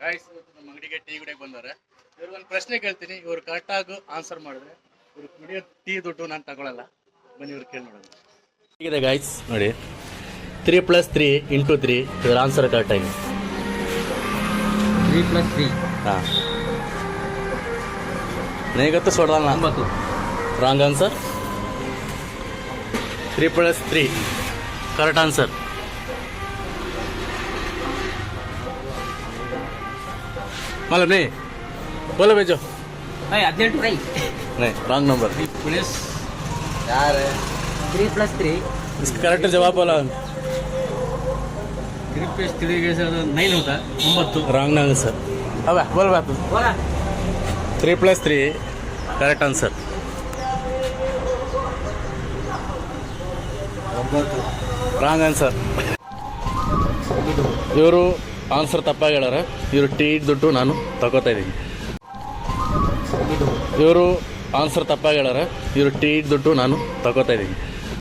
Guys ಇವತ್ತು ನಮ್ಮ ಅಂಗಡಿಗೆ ಟೀ ಕುಡಿಯಕ್ಕೆ ಬಂದವ್ರೆ. ಇವ್ರಿಗೊಂದು ಪ್ರಶ್ನೆ ಕೇಳ್ತೀನಿ, ಇವ್ರು ಕರೆಕ್ಟಾಗಿ ಆನ್ಸರ್ ಮಾಡಿದ್ರೆ ಇವ್ರು ಕುಡಿಯೋ ಟೀ ದುಡ್ಡು ನಾನು ತಗೊಳ್ಳಲ್ಲ. ಬನ್ನಿ ಇವ್ರು ಕೇಳಿ ನೋಡೋಣ. ಹೀಗಿದೆ ಗಾಯ್ಸ್ ನೋಡಿ, 3 + 3 × 3 ಇವ್ರ ಆನ್ಸರ್ ಕರೆಕ್ಟ್ ಆಗಿ 3 + 3 ಹಾಂ ನನಗತ್ತು ಸೋಡಲ್ಲ 9. Wrong answer. 3 + 3 correct answer. मतलब नहीं बोलो भेजो 18 रही नहीं रॉन्ग नंबर पुलिस यार 3 + 3 इसका करेक्ट जवाब बोला 3 + 3 के साथ 9 होता है 9. Wrong answer. अब बोल बात बोला 3 + 3 करेक्ट आंसर. Wrong answer. ಇವರು ಆನ್ಸರ್ ತಪ್ಪಾಗಿ ಹೇಳಾರೆ. ಇವರು ಟೀ ದುಡ್ಡು ನಾನು ತಗೋತಾ ಇದ್ದೀನಿ. ಇವರು ಆನ್ಸರ್ ತಪ್ಪಾಗಿ ಹೇಳಾರೆ. ಇವರು ಟೀ ದುಡ್ಡು ನಾನು ತಗೋತಾ ಇದ್ದೀನಿ.